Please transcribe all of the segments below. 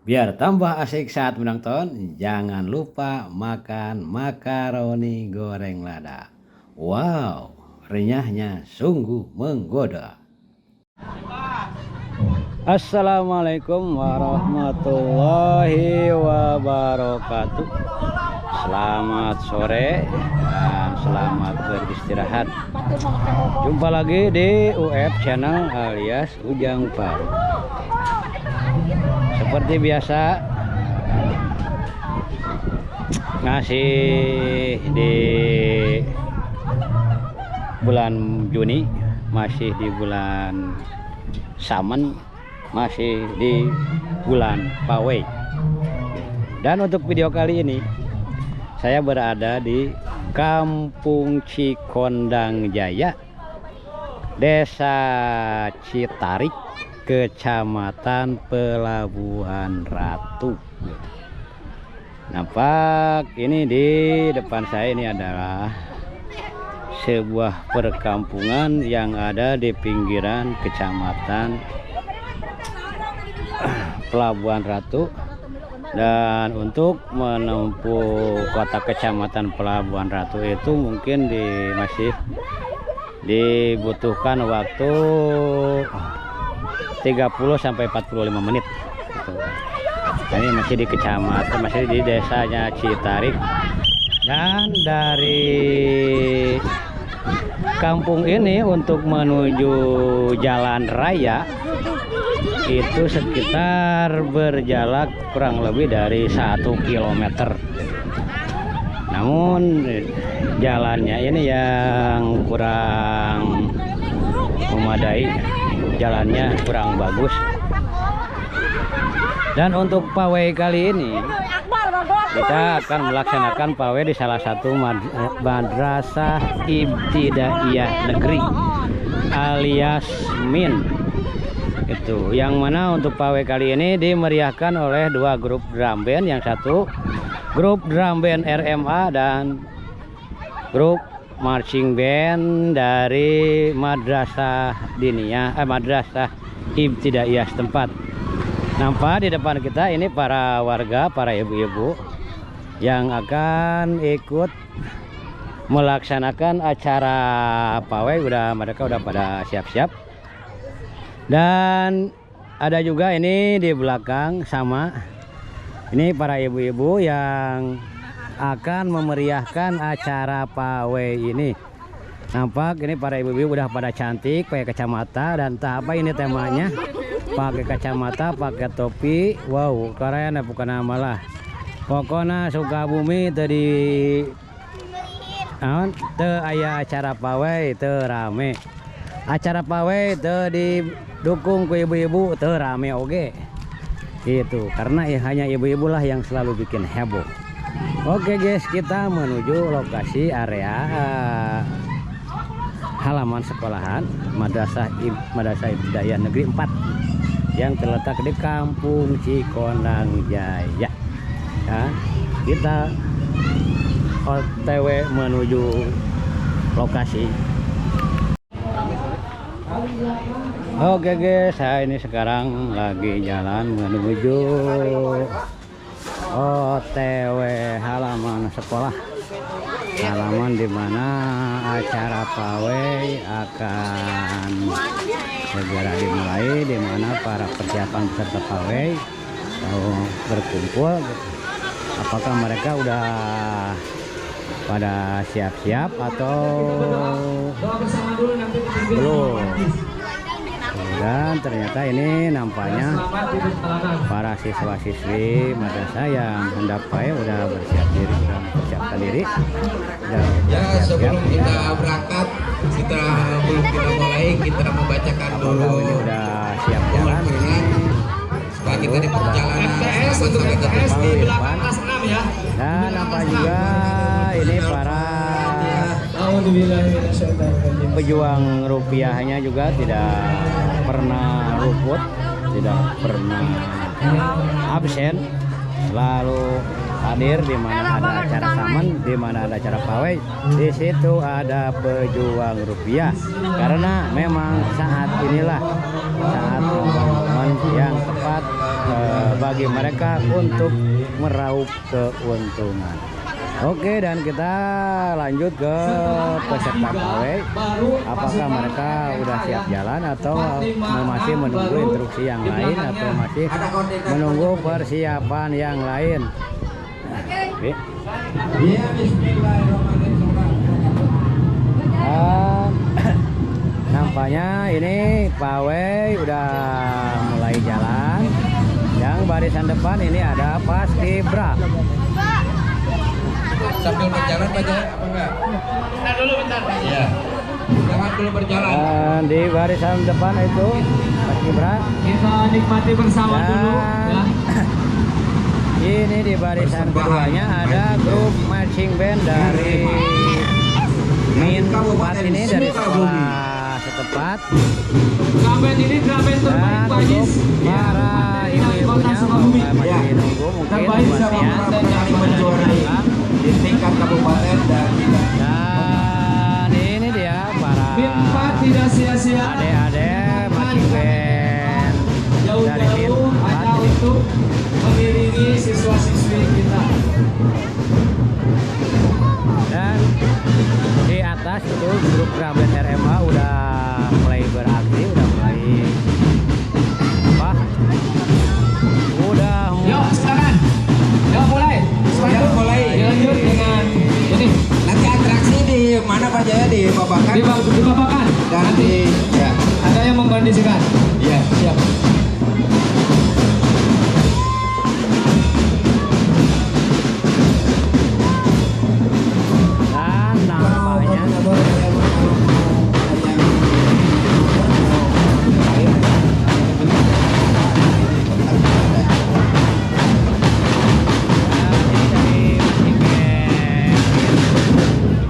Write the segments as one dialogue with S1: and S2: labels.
S1: Biar tambah asik saat menonton, jangan lupa makan makaroni goreng lada. Wow, renyahnya sungguh menggoda. Assalamualaikum warahmatullahi wabarakatuh. Selamat sore dan selamat beristirahat. Jumpa lagi di UF Channel alias Ujang Paruk. Seperti biasa, ngasih di bulan Juni, masih di bulan Saman, masih di bulan Pawai. Dan untuk video kali ini saya berada di Kampung Cikondang Jaya, Desa Citarik, Kecamatan Pelabuhan Ratu. Nampak ini di depan saya ini adalah sebuah perkampungan yang ada di pinggiran Kecamatan Pelabuhan Ratu. Dan untuk menempuh kota Kecamatan Pelabuhan Ratu itu mungkin masih dibutuhkan waktu 30-45 menit gitu. Ini masih di kecamatan, masih di desanya Citarik. Dan dari kampung ini untuk menuju jalan raya itu sekitar berjarak kurang lebih dari 1 kilometer. Namun jalannya ini yang kurang memadai, jalannya kurang bagus. Dan untuk pawai kali ini kita akan melaksanakan pawai di salah satu madrasah ibtidaiyah negeri alias MIN. Itu yang mana untuk pawai kali ini dimeriahkan oleh dua grup drum band, yang satu grup drum band RMA dan grup marching band dari madrasah diniyah, madrasah ibtidaiyah setempat. Nampak di depan kita ini para warga, para ibu-ibu yang akan ikut melaksanakan acara pawai. Mereka udah pada siap-siap. Dan ada juga ini di belakang sama ini para ibu-ibu yang akan memeriahkan acara pawai ini. Nampak ini para ibu-ibu udah pada cantik pakai kacamata, dan apa ini temanya? Pakai kacamata, pakai topi. Wow, keren ya, bukan amalah. Pokoknya Sukabumi tadi aya acara pawai teu rame. Acara pawai teu didukung ku ibu-ibu teu rame oge. Gitu, karena hanya ibu-ibu lah yang selalu bikin heboh. Oke guys, kita menuju lokasi area halaman sekolahan Madrasah Ibtidaiyah Negeri 4 yang terletak di Kampung Cikondang Jaya. Ya, kita OTW menuju lokasi. Oke guys, saya ini sekarang lagi jalan menuju OTW halaman sekolah, halaman dimana acara pawai akan segera dimulai, dimana para persiapan peserta pawai mau berkumpul. Apakah mereka udah pada siap-siap atau belum? Dan ternyata ini nampaknya para siswa-siswi madrasah yang hendak pawai udah bersiap diri, sudah mempersiapkan diri.
S2: Ya, sebelum kita berangkat, belum kita mulai, kita membacakan dulu.
S1: Ini udah siap jalan ini.
S2: Supaya kita di perjalanan sampai ke depan.
S1: Dan nampak juga ini para pejuang rupiahnya juga tidak pernah luput, tidak pernah absen, selalu hadir di mana ada acara saman, di mana ada acara pawai. Di situ ada pejuang rupiah, karena memang saat inilah saat momen yang tepat bagi mereka untuk meraup keuntungan. Oke, dan kita lanjut ke peserta pawai. Apakah mereka udah siap jalan atau masih menunggu instruksi yang lain atau masih menunggu persiapan yang lain? Oke. Nampaknya ini pawai udah mulai jalan. Yang barisan depan ini ada Paskibra.
S2: Sambil berjalan Pak Jaya, apa enggak? Bentar dulu, bentar. Iya. Jangan dulu berjalan.
S1: Dan di barisan depan itu Paskibra.
S3: Kita nikmati bersama dulu ya.
S1: Ini di barisan keduanya ada grup marching band dari Min 4 ini dari sekolah setempat.
S3: Drum band ini drum band terbaik
S1: Dan
S3: Pak
S1: untuk
S3: Jis.
S1: para ibu-ibunya masih nunggu mungkin
S3: Terbaik sama
S1: buatnya.
S3: Pak
S2: menjuarai di tingkat kabupaten dan
S1: Dan ini dia para
S3: Min 4 tidak sia-sia.
S1: adik-adik marching band dari Min
S3: Jauh-jauh
S1: 4
S3: hanya
S1: ini.
S3: untuk mengiringi siswa-siswi kita.
S1: Dan di atas itu grup drum band RMA udah mulai beraksi, udah mulai apa? Udah
S3: Yuk silakan. Yuk mulai.
S2: Ya, mulai.
S3: Lanjut dengan ini
S2: nanti atraksi di mana Pak Jaya, di Babakan
S3: di Babakan.
S2: dan di ya.
S3: Ada yang mengkondisikan.
S2: Ya, siap.
S1: dan nampaknya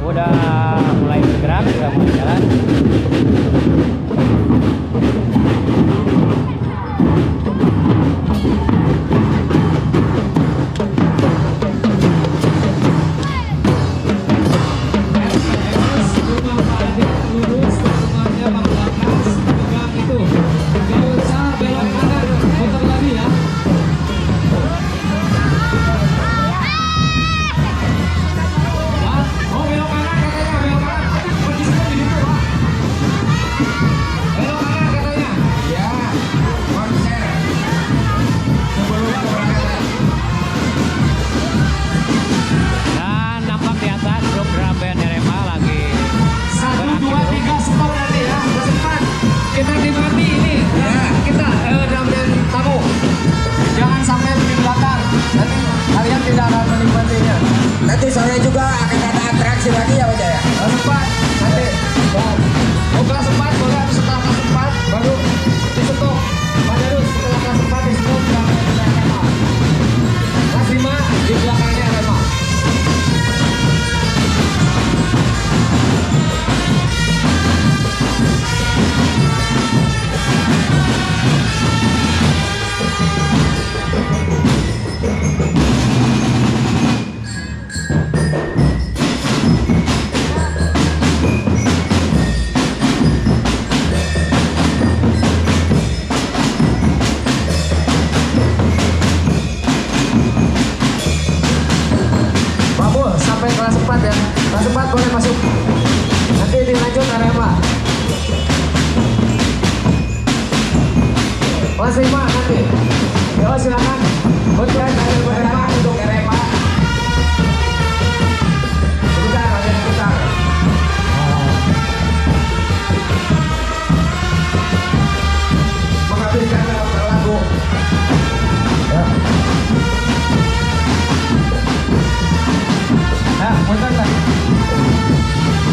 S1: udah mulai bergerak, udah mulai jalan.
S2: Ya, konser sebelum keberangkatan.
S1: Dan nampak di atas grup drum band RMA lagi
S3: 1, 2, 3 stop nanti ya. Cepat. Kita nikmati ini.
S2: Ya.
S3: Kita drum band tamu. Jangan sampai di belakang. Nanti kalian tidak akan menikmatinya.
S2: Nanti sore juga akan ada atraksi lagi ya Pak Jaya.
S3: Kelas 4 nanti. Oh, kelas 4 boleh habis setelah kelas 4 baru disetok. Pak Darus setelah kelas 4 disetok drum band RMA. Kelas 5 di belakangnya RMA. Babul sampai kelas 4 ya. Kelas 4 boleh masuk. Nanti dilanjut RMA. Kelas 5 nanti. Yo silakan. Untuk RMA, untuk RMA. Sebentar, ada sebentar. Menghabiskan lagu. Ya. Nah, bentar lah.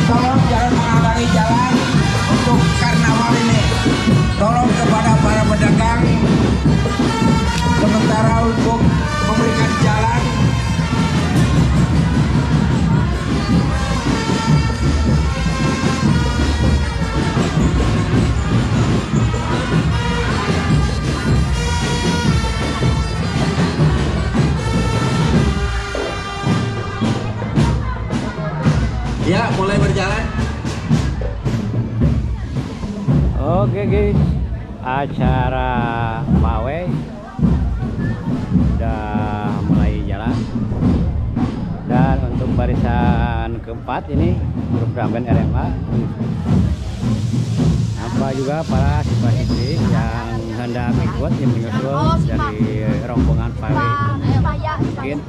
S2: Tolong jangan menghalangi jalan untuk karnaval ini. Tolong kepada para pedagang sementara untuk memberikan jalan. Ya, mulai berjalan.
S1: Oke guys, acara pawai sudah mulai jalan. Dan untuk barisan keempat ini grup drum band RMA, apa juga para siswa-siswi yang hendak ikut yang menyusul dari rombongan PAW mungkin.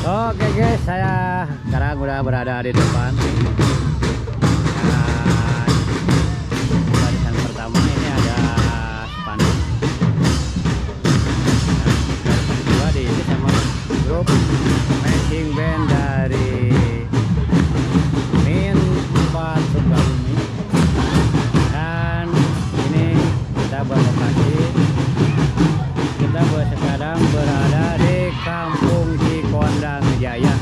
S1: Oke guys, saya sekarang udah berada di depan. Dan barisan pertama ini ada spanduk. Barisan kedua diisi sama grup marching band dari Min 4 Sukabumi. Dan ini kita berlokasi, kita sekarang berada di Kampung Cikondang Jaya.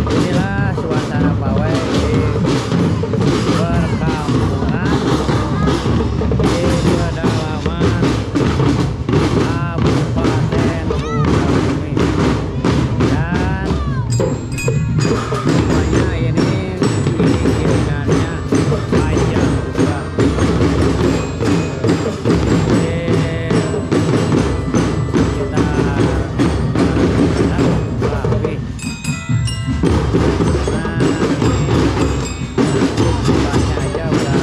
S1: Inilah suasana pawai di perkampungan di pedalaman Kabupaten Sukabumi. Dan semuanya ini iringannya panjang juga. Kita rapi. Nah, ini aja udah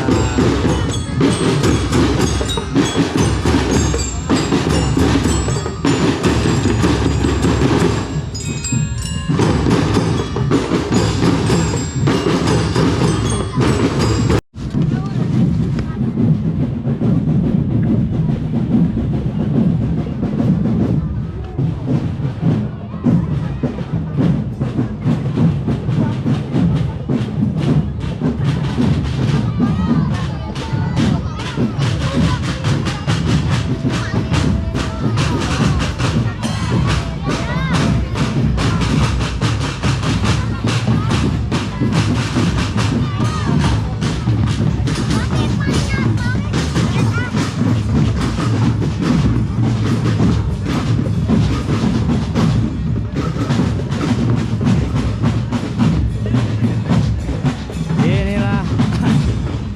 S1: inilah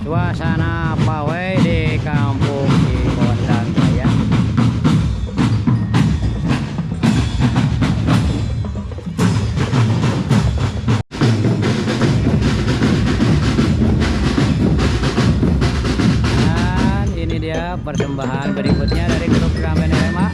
S1: suasana pawai di Kampung Cikondang Jaya. Dan ini dia persembahan berikutnya dari grup drum band RMA.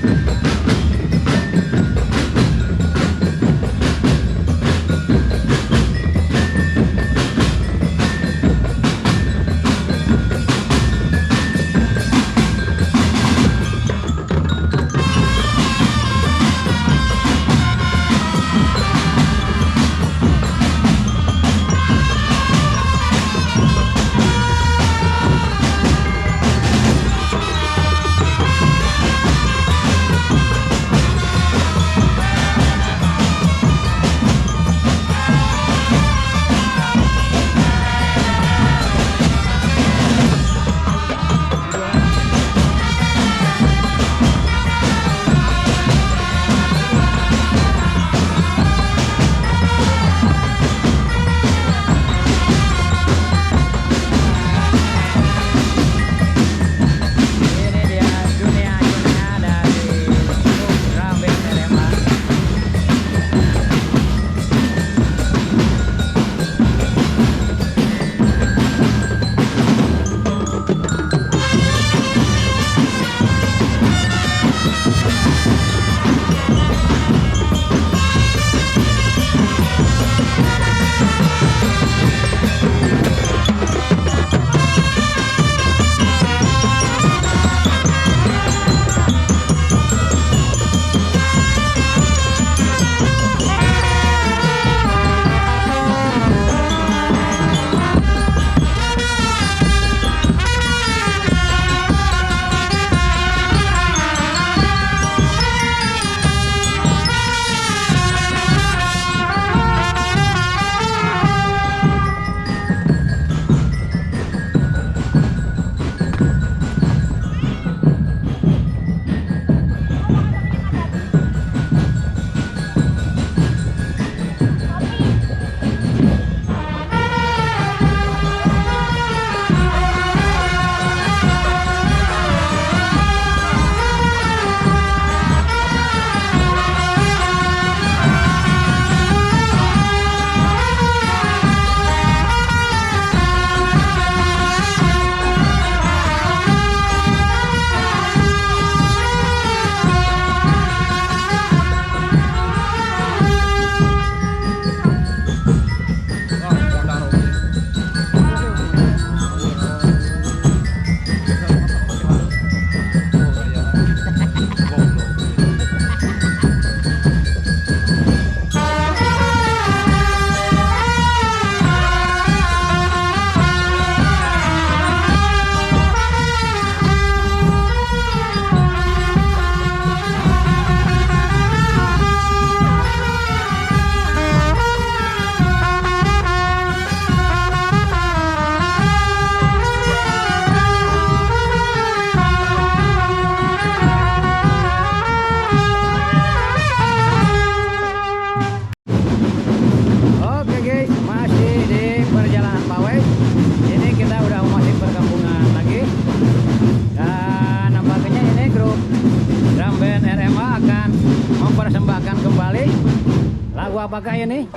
S1: lagu apakah ini?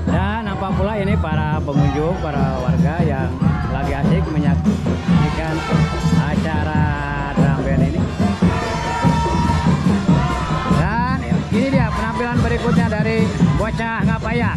S1: Dan nampak pula ini para pengunjung, para warga yang lagi asik menyaksikan acara drum band ini. Dan ini dia penampilan berikutnya dari Bocah Ngapayak.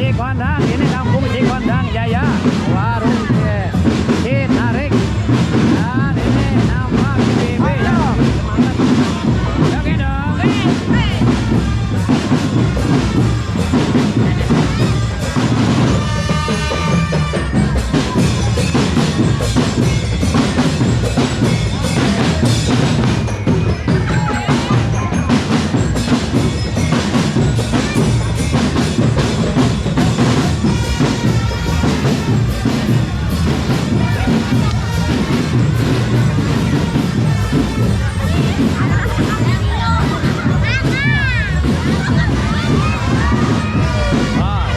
S1: Cikondang, ini kampung Cikondang Jaya, warung Citarik. Dan ini nama BB ya. Semangat. Oke dong.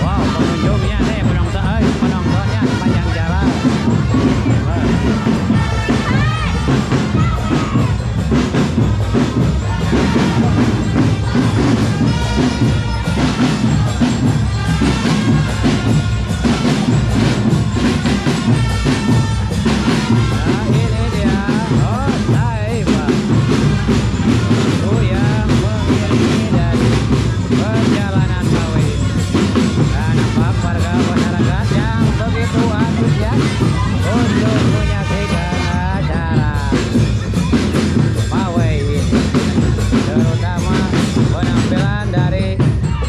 S1: Wow, pengunjungnya nih, penontonnya sepanjang jalan. Nah ini dia, oh Taiwan. Itu yang mengiringi dari perjalanan pawai. Dan nampak warga masyarakat yang begitu antusias untuk menyaksikan acara pawai ini, terutama penampilan dari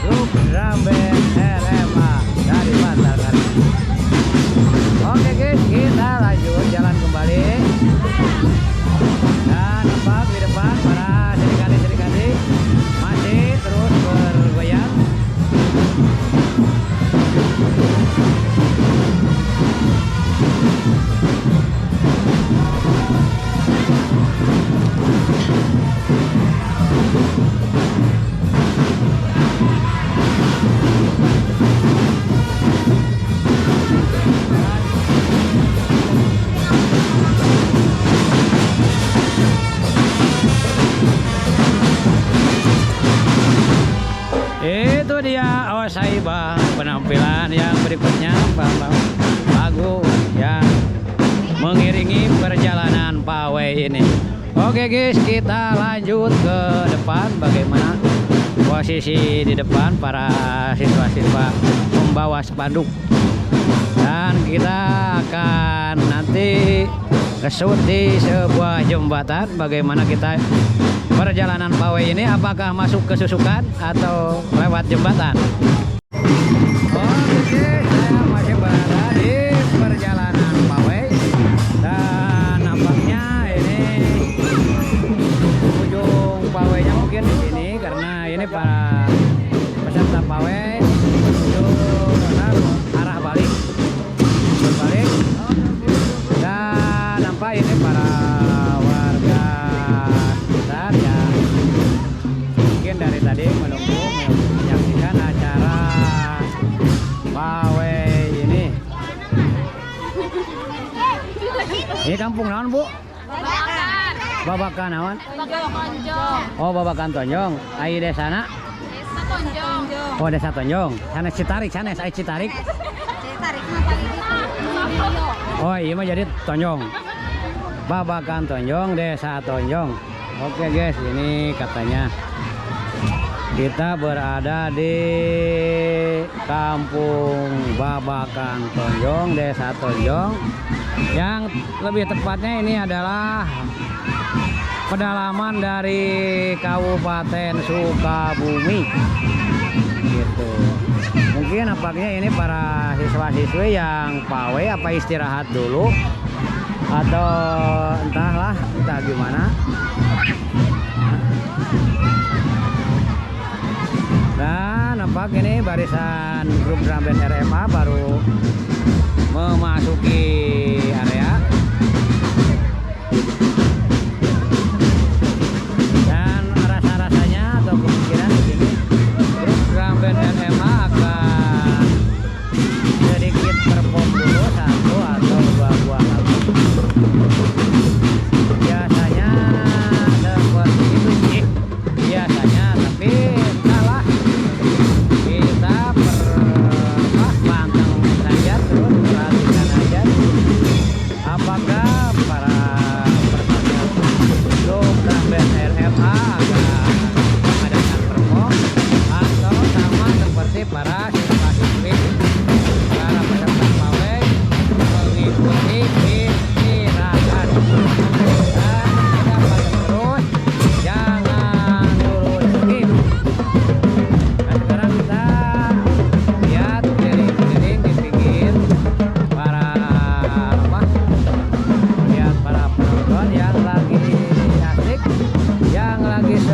S1: grup drum band RMA dari Bantar Kari. Oke guys, kita lanjut jalan kembali. Dan nampak di depan para serikandi masih terus bergoyang. Itu dia Osaiba, penampilan yang berikutnya lagu yang mengiringi perjalanan pawai ini. Oke guys, kita lanjut ke depan. Bagaimana posisi di depan para siswa-siswa membawa spanduk, dan kita akan nanti kesut di sebuah jembatan. Bagaimana kita perjalanan pawai ini, apakah masuk ke Susukan atau lewat jembatan? Oke, saya masih berada di perjalanan pawai, dan nampaknya ini ujung pawainya mungkin di sini, karena ini para peserta pawai menuju arah balik, berbalik, dan nampak ini para warga sekitar yang mungkin dari tadi menunggu menyaksikan acara pawai ini. Ini kampung naon, Bu? Babakan naon? Oh, Babakan Tonjong. Ai desana?
S4: Desa Tonjong.
S1: Oh, Desa Tonjong. Sanes Citarik, sanes ai Citarik.
S4: Citarik mah paling
S1: Oh, iya mah jadi Tonjong. Babakan Tonjong, Desa Tonjong. Oke guys, ini katanya kita berada di kampung Babakan Tonjong, Desa Tonjong. Yang lebih tepatnya ini adalah pedalaman dari Kabupaten Sukabumi. Gitu. Mungkin nampaknya ini para siswa-siswi yang pawai apa istirahat dulu, atau entahlah, entah gimana. Dan nampak ini barisan grup drum band RMA baru memasuki area. Dan rasa-rasanya atau kemungkinan di sini grup drum band RMA akan sedikit perform dulu satu atau dua buah lagu. Biasanya seperti itu sih, biasanya, tapi entahlah, kita pantang saja, terus perhatikan aja.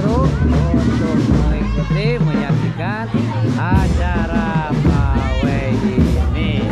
S1: seru untuk mengikuti menyaksikan acara pawai ini.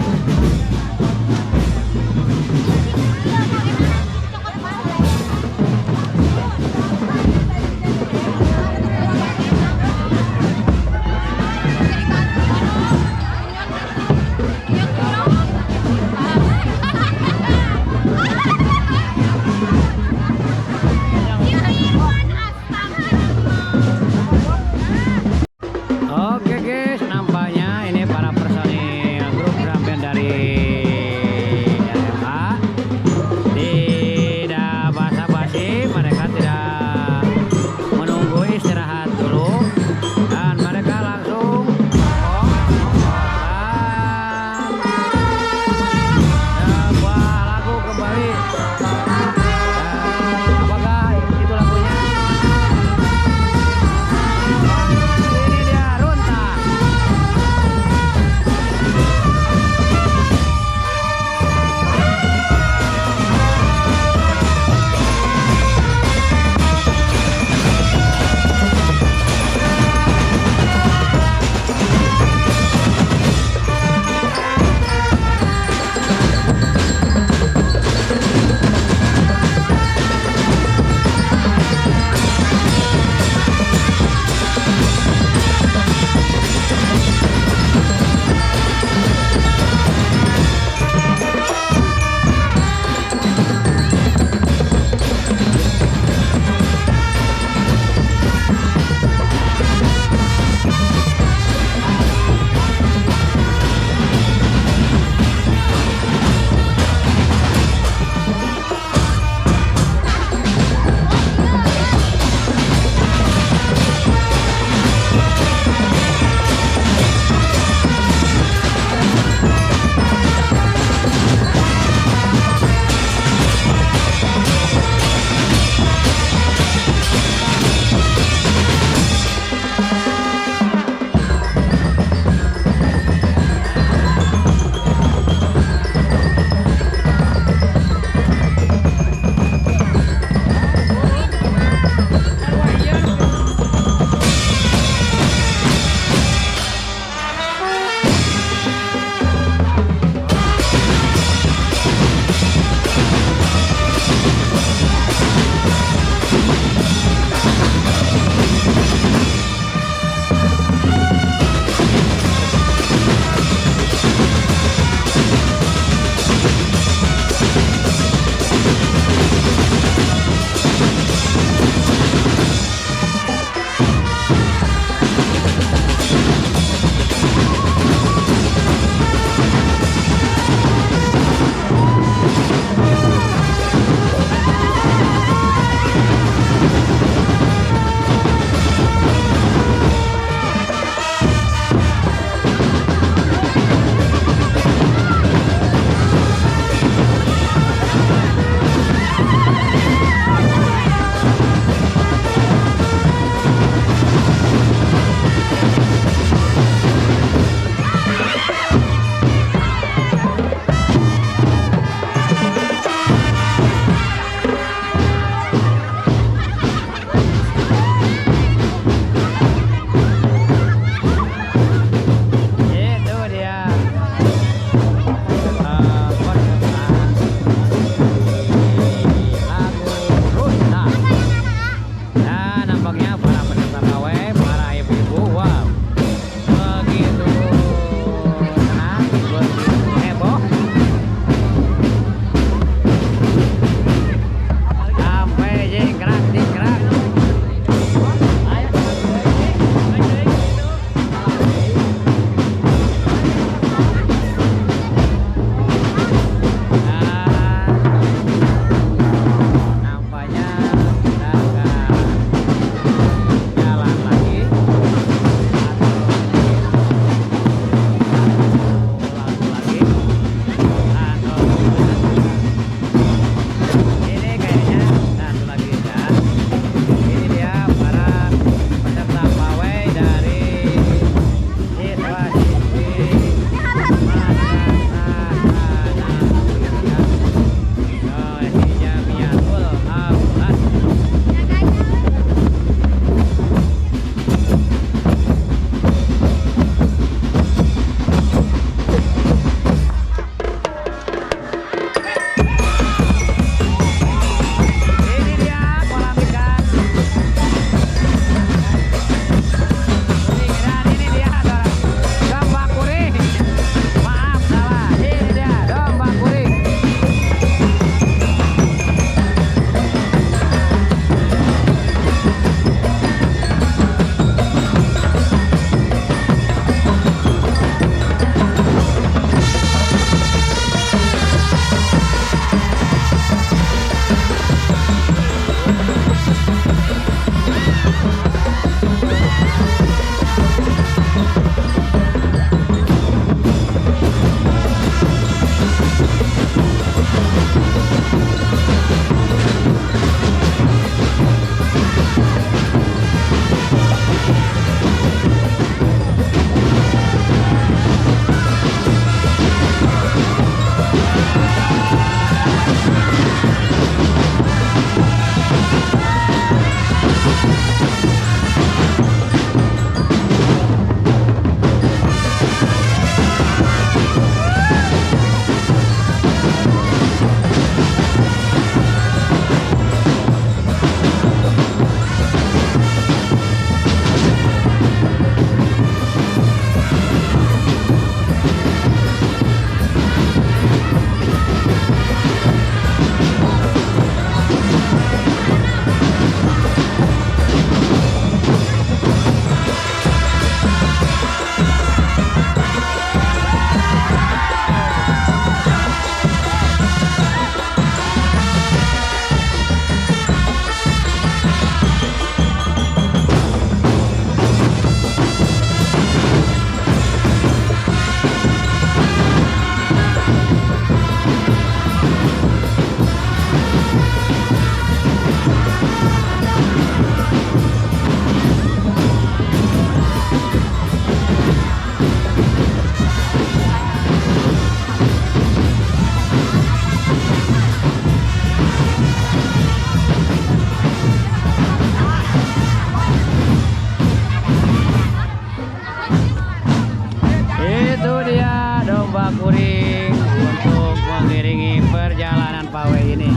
S1: Itu dia domba kuring untuk mengiringi perjalanan pawai ini.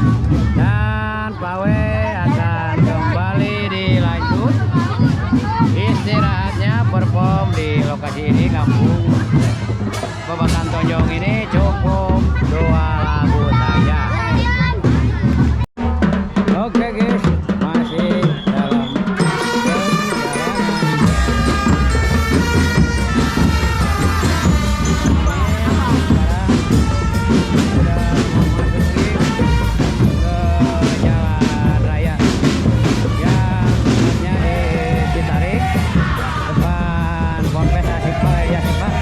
S1: Dan pawai akan kembali dilanjut istirahatnya, perform di lokasi ini, kampung Babakan Tonjong ini cukup 2 lagu saja. Oke guys, masih dalam perjalanan. Sudah memasuki ke jalan raya yang sebenarnya ditarik depan Ponpes Asipah ya Pak.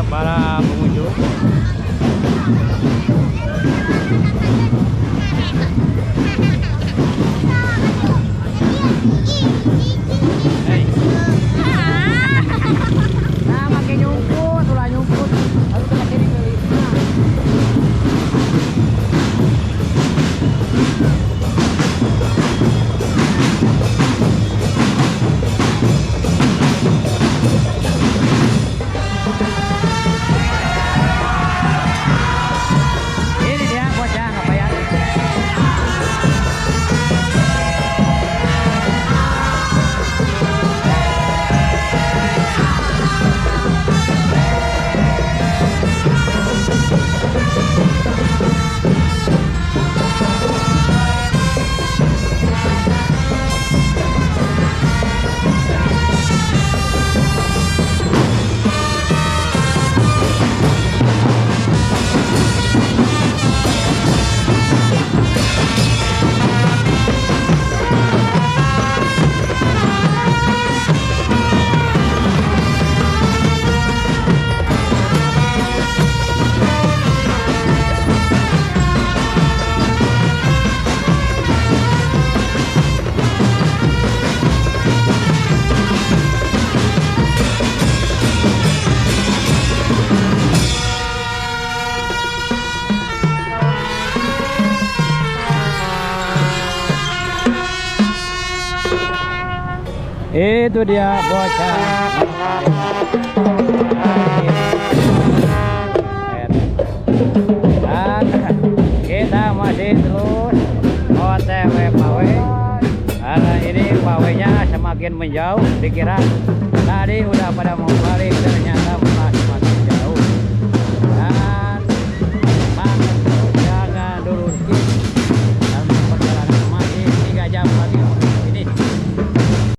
S1: Para pengunjung. Hey. Nah, makin nyungkut, ulah nyungkut. Lalu kena kiri kali. Itu dia bocah. Dan kita masih terus OTW pawe. Karena ini pawainya semakin menjauh, dikira tadi udah pada mau balik.